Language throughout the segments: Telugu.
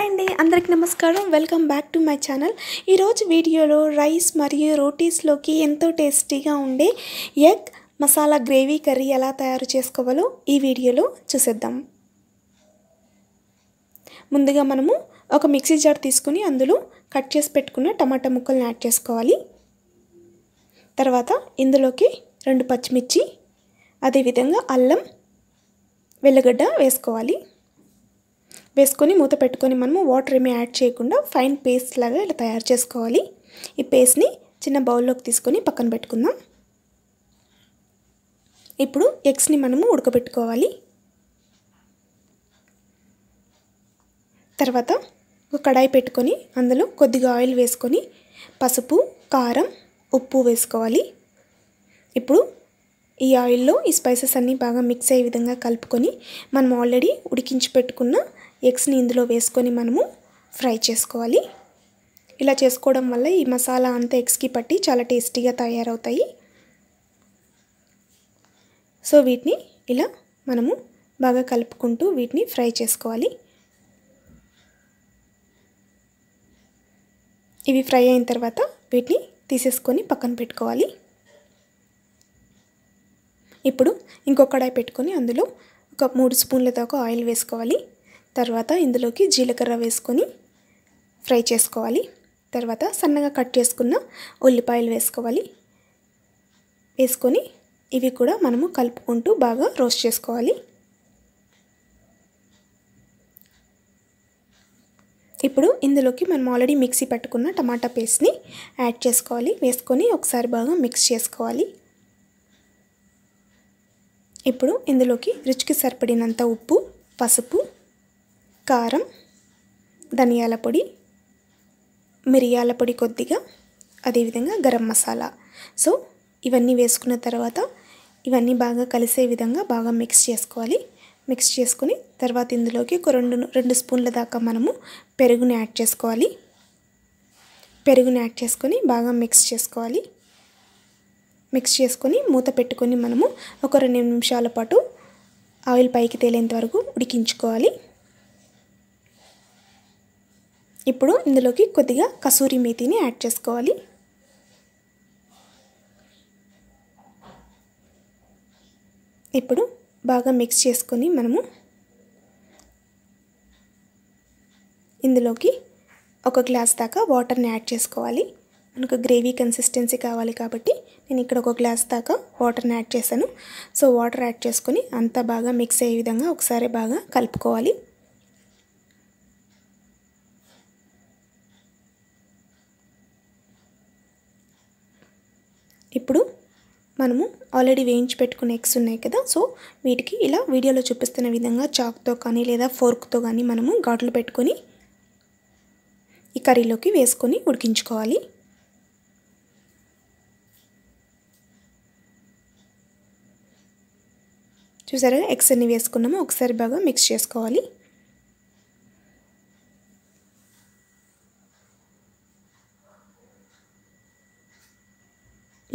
అండి అందరికీ నమస్కారం welcome back to my channel. ఈ రోజు వీడియోలో రైస్ మరియు రోటీస్ లోకి ఎంతో టేస్టీగా ఉండే ఎగ్ మసాలా గ్రేవీ కర్రీ ఎలా తయారు చేసుకోవాలో ఈ వీడియోలో చూసేద్దాం। ముందుగా మనము ఒక మిక్సీ జార్ తీసుకొని అందులో కట్ చేసి పెట్టుకున్న టమాటా ముక్కల్ని యాడ్ చేసుకోవాలి। తర్వాత ఇందులోకి 2 పచ్చిమిర్చి అదే విధంగా అల్లం వెల్లుగడ్డ వేసుకోవాలి। వేసుకొని మూత పెట్టుకొని మనము వాటర్ ఏమీ యాడ్ చేయకుండా ఫైన్ పేస్ట్ లాగా ఇలా తయారు చేసుకోవాలి। ఈ పేస్ట్ ని చిన్న బౌల్ లోకి తీసుకొని పక్కన పెట్టుకుందాం। ఇప్పుడు ఎగ్స్ ని మనము ఉడకబెట్టుకోవాలి। తర్వాత ఒక కడాయి పెట్టుకొని అందులో కొద్దిగా ఆయిల్ వేసుకొని పసుపు కారం ఉప్పు వేసుకోవాలి। ఇప్పుడు ఈ ఆయిల్ లో ఈ స్పైసెస్ అన్ని బాగా మిక్స్ అయ్యే విధంగా కలుపుకొని మనం ఆల్రెడీ ఉడికించి పెట్టుకున్న ఎగ్స్ ని ఇందులో వేసుకొని మనము ఫ్రై చేసుకోవాలి। ఇలా చేసుకోవడం వల్ల ఈ మసాలా అంతా ఎగ్స్ కి పట్టి చాలా టేస్టీగా తయారవుతాయి। సో వీటిని ఇలా మనము బాగా కలుపుకుంటూ వీటిని ఫ్రై చేసుకోవాలి। ఇవి ఫ్రై అయిన తర్వాత వీటిని తీసేసుకొని పక్కన పెట్టుకోవాలి। ఇప్పుడు ఇంకొక కడాయి పెట్టుకొని అందులో ఒక 3 స్పూన్ల దాకా ఆయిల్ వేసుకోవాలి। తర్వాత ఇందులోకి జీలకర్ర వేసుకొని ఫ్రై చేసుకోవాలి। తర్వాత సన్నగా కట్ చేసుకున్న ఉల్లిపాయలు వేసుకోవాలి। వేసుకొని ఇవి కూడా మనము కలుపుకుంటూ బాగా రోస్ట్ చేసుకోవాలి। ఇప్పుడు ఇందులోకి మనం ఆల్రెడీ మిక్సీ పట్టుకున్న టమాటా పేస్ట్ ని యాడ్ చేసుకోవాలి। వేసుకొని ఒకసారి బాగా మిక్స్ చేసుకోవాలి। ఇప్పుడు ఇందులోకి రుచికి సరిపడినంత ఉప్పు పసుపు కారం ధనియాల పొడి మిరియాల పొడి కొద్దిగా అదే విధంగా గరం మసాలా సో ఇవన్నీ వేసుకున్న తర్వాత ఇవన్నీ బాగా కలిసే విధంగా బాగా మిక్స్ చేసుకోవాలి। మిక్స్ చేసుకొని తర్వాత ఇందులోకి ఒక 2 స్పూన్ల దాకా మనము పెరుగుని యాడ్ చేసుకోవాలి। పెరుగుని యాడ్ చేసుకొని బాగా మిక్స్ చేసుకోవాలి। మిక్స్ చేసుకొని మూత పెట్టుకొని మనము ఒక 2 నిమిషాల పాటు ఆయిల్ పైకి తేలేంత వరకు ఉడికించుకోవాలి। ఇప్పుడు ఇందులోకి కొద్దిగా కసూరి మేతిని యాడ్ చేసుకోవాలి। ఇప్పుడు బాగా మిక్స్ చేసుకొని మనము ఇందులోకి ఒక గ్లాస్ దాకా వాటర్ని యాడ్ చేసుకోవాలి। మనకు గ్రేవీ కన్సిస్టెన్సీ కావాలి కాబట్టి నేను ఇక్కడ ఒక గ్లాస్ దాకా వాటర్ని యాడ్ చేశాను। సో వాటర్ యాడ్ చేసుకొని అంతా బాగా మిక్స్ అయ్యే విధంగా ఒకసారి బాగా కలుపుకోవాలి। ఇప్పుడు మనము ఆల్రెడీ వేయించి పెట్టుకున్న ఎగ్స్ ఉన్నాయి కదా సో వీటికి ఇలా వీడియోలో చూపిస్తున్న విధంగా చాక్తో కానీ లేదా ఫోర్క్తో కానీ మనము ఘాట్లు పెట్టుకొని ఈ కర్రీలోకి వేసుకొని ఉడికించుకోవాలి। చూసారా ఎగ్స్ అన్ని వేసుకున్నాము ఒకసారి బాగా మిక్స్ చేసుకోవాలి।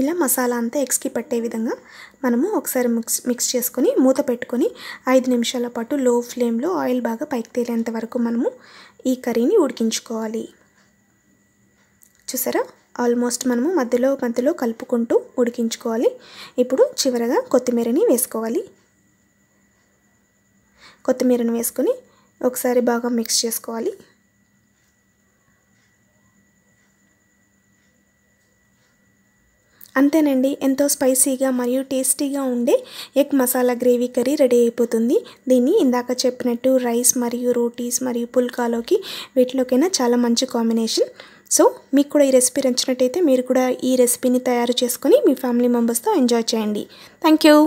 ఇలా మసాలా అంతా ఎగ్స్కి పట్టే విధంగా మనము ఒకసారి మిక్స్ చేసుకొని మూత పెట్టుకొని 5 నిమిషాల పాటు లో ఫ్లేమ్లో ఆయిల్ బాగా పైకి తేలేంత వరకు మనము ఈ కర్రీని ఉడికించుకోవాలి। చూసారా ఆల్మోస్ట్ మనము మధ్యలో కలుపుకుంటూ ఉడికించుకోవాలి। ఇప్పుడు చివరగా కొత్తిమీరని వేసుకోవాలి। కొత్తిమీరను వేసుకొని ఒకసారి బాగా మిక్స్ చేసుకోవాలి। అంతేనండి ఎంతో స్పైసీగా మరియు టేస్టీగా ఉండే egg masala gravy curry ready అయిపోతుంది। దీన్ని ఇందాక చెప్పినట్టు రైస్ మరియు రోటీస్ మరియు పుల్కాలోకి వీటిలోకైనా చాలా మంచి కాంబినేషన్। సో మీకు కూడా ఈ రెసిపీ నచ్చినట్టయితే మీరు కూడా ఈ రెసిపీని తయారు చేసుకొని మీ ఫ్యామిలీ మెంబర్స్తో ఎంజాయ్ చేయండి। Thank you.